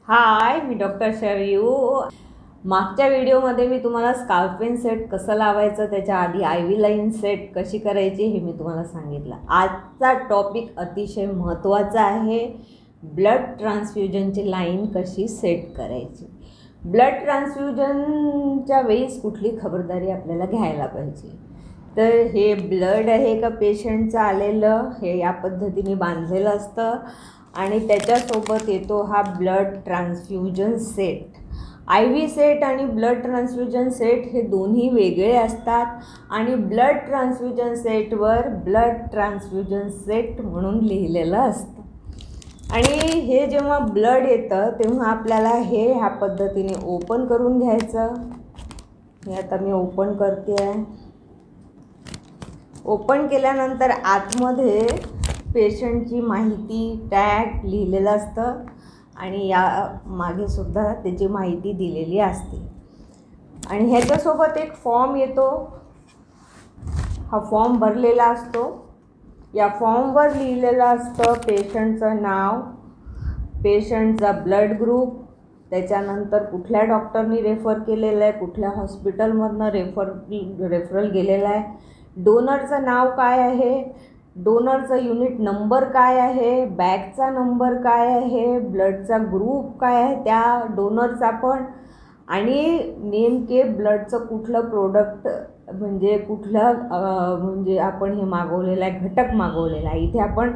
हाय, मी doctor Sharayu. मागच्या व्हिडिओमध्ये मी तुम्हाला स्काल्प पेन सेट कसं लावायचं, त्याच्या आधी आयव्ही लाईन सेट कशी करायची हे मी तुम्हाला सांगितलं। आजचा टॉपिक अतिशय महत्त्वाचा आहे, ब्लड ट्रान्सफ्युजनची लाईन कशी सेट करायची। ब्लड ट्रान्सफ्युजनच्या वेळेस कुठली खबरदारी आपल्याला घ्यायला पाहिजे, तर हे ब्लड आहे का पेशंटचं आलेलं, हे या पद्धतीने बांधलेलं असतं आणि त्याच्यासोबत येतो हा blood transfusion set. I V set आणि ब्लड ट्रान्सफ्युजन सेट हे दोन्ही वेगळे असतात आणि ब्लड ट्रान्सफ्युजन सेटवर ब्लड ट्रान्सफ्युजन सेट म्हणून लिहिलेलं असतं। आणि हे जेव्हा ब्लड येतं तेव्हा आपल्याला हे ह्या पद्धतीने ओपन करून घ्यायचं। हे आता मी ओपन करते आहे। ओपन केल्यानंतर आतमध्ये पेशंटची माहिती टॅग लिहिलेलं असतं आणि या मागे सुद्धा त्याची माहिती दिलेली असते। आणि ह्याच्यासोबत एक फॉर्म येतो, हा फॉर्म भरलेला असतो। या फॉर्मवर लिहिलेलं असतं पेशंटचं नाव, पेशंटचा ब्लड ग्रुप, त्याच्यानंतर कुठल्या डॉक्टरनी रेफर केलेलं आहे, कुठल्या हॉस्पिटलमधनं रेफरल गेलेलं आहे, डोनरचं नाव काय आहे, डोनरचा युनिट नंबर काय आहे, बॅगचा नंबर काय आहे, ब्लडचा ग्रुप काय आहे त्या डोनरचा पण, आणि नेमके ब्लडचं कुठलं प्रोडक्ट म्हणजे म्हणजे आपण हे मागवलेलं आहे, घटक मागवलेला आहे। इथे आपण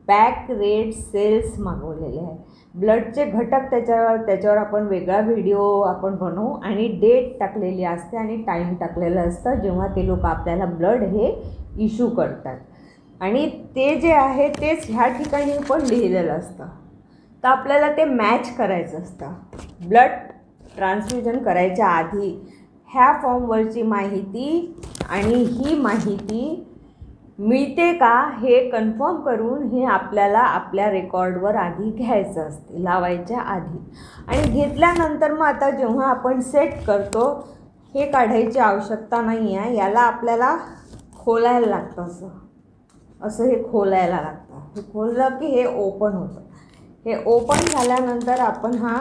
पॅक रेड सेल्स मागवलेले आहे। ब्लडचे घटक त्याच्यावर आपण वेगळा व्हिडिओ आपण बनवू आणि डेट टाकलेली असते आणि टाईम टाकलेलं असतं जेव्हा ते लोक आपल्याला ब्लड हे इश्यू करतात। आणि ते जे आहे तेच ह्या ठिकाणी पण लिहिलेलं असतं, तर आपल्याला ते मॅच करायचं असतं। ब्लड ट्रान्सफ्युजन करायच्या आधी ह्या फॉर्मवरची माहिती आणि ही माहिती मिळते का हे कन्फर्म करून हे आपल्याला आपल्या रेकॉर्डवर आधी घ्यायचं असते लावायच्या आधी। आणि घेतल्यानंतर मग आता जेव्हा आपण सेट करतो हे काढायची आवश्यकता नाही आहे, याला आपल्याला खोलायला लागतं, असं हे खोलायला लागतं। हे खोललं की हे ओपन होतं। हे ओपन झाल्यानंतर आपण हा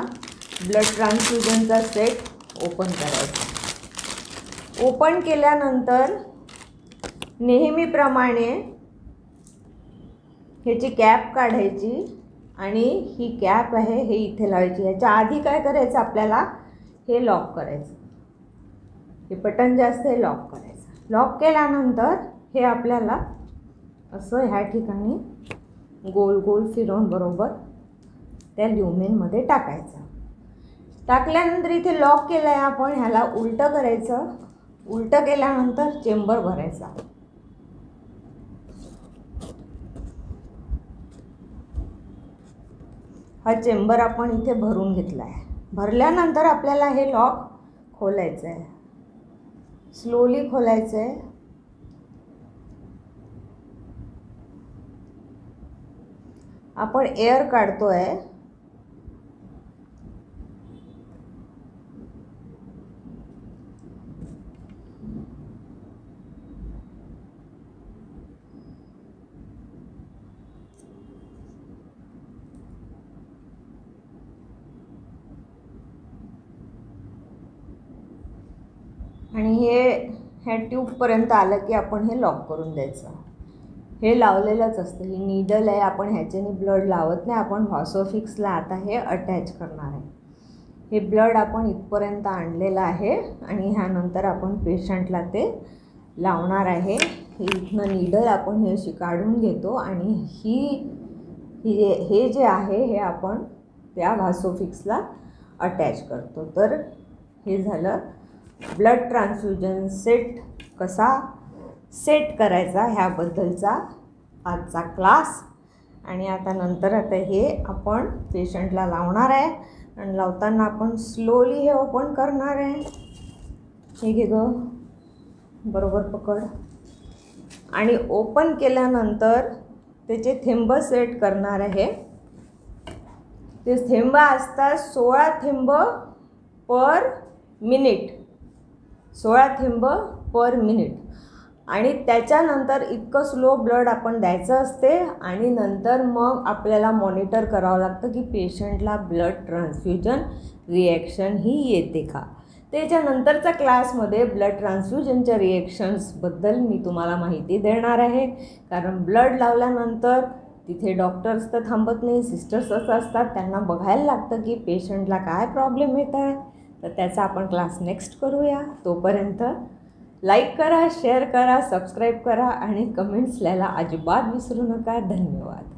ब्लड ट्रान्सफ्युजनचा सेट ओपन करायचा। ओपन केल्यानंतर नेहमीप्रमाणे ह्याची कॅप काढायची आणि ही कॅप आहे हे इथे लावायची। ह्याच्या आधी काय करायचं, आपल्याला हे लॉक करायचं, हे बटन जे असतं हे लॉक करायचं। लॉक केल्यानंतर हे आपल्याला असं ह्या ठिकाणी गोल गोल फिरवून बरोबर त्या ल्युमेनमध्ये टाकायचं। टाकल्यानंतर इथे लॉक केलं आहे आपण, ह्याला उलटं करायचं। उलटं केल्यानंतर चेंबर भरायचा। हा चेंबर आपण इथे भरून घेतला आहे। भरल्यानंतर आपल्याला हे लॉक खोलायचं आहे, स्लोली खोलायचं आहे। आपण एअर काढतो आहे, आणि ह्या ट्यूबपर्यंत आलं की आपण हे लॉक करून द्यायचं। हे लावलेलंच असतं, ही नीडल आहे, आपण ह्याच्याने ब्लड लावत नाही, आपण व्हासोफिक्सला आता हे अटॅच करणार आहे। हे ब्लड आपण इथपर्यंत आणलेलं आहे आणि ह्यानंतर आपण पेशंटला ते लावणार आहे। हे इथनं नीडल आपण हे अशी काढून घेतो आणि हे जे आहे हे आपण त्या व्हासोफिक्सला अटॅच करतो। तर हे झालं ब्लड ट्रान्सफ्युजन सेट कसा सेट करायचा ह्याबद्दलचा आजचा क्लास। आणि आता हे आपण पेशंटला लावणार आहे आणि लावताना आपण स्लोली हे ओपन करणार आहे। हे घे गं, बरोबर पकड। आणि ओपन केल्यानंतर त्याचे थेंब सेट करणार आहे। ते थेंब असतात 16 थेंब पर मिनिट, 16 थेंब पर मिनिट। आणि त्याच्यानंतर इतकं स्लो ब्लड आपण द्यायचं असते आणि नंतर मग आपल्याला मॉनिटर करावं लागतं की पेशंटला ब्लड ट्रान्सफ्युजन रिॲक्शन ही येते का. त्याच्यानंतरच्या क्लासमध्ये ब्लड ट्रान्सफ्युजनच्या रिॲक्शन्सबद्दल मी तुम्हाला माहिती देणार आहे. कारण ब्लड लावल्यानंतर तिथे डॉक्टर्स तर थांबत नाही, सिस्टर्सच असतात, त्यांना बघायला लागतं की पेशंटला काय प्रॉब्लेम येत आहे. तर त्याचा आपण क्लास नेक्स्ट करूया. तोपर्यंत लाईक करा, शेअर करा, सबस्क्राईब करा आणि कमेंट्स लिहायला अजिबात विसरू नका. धन्यवाद.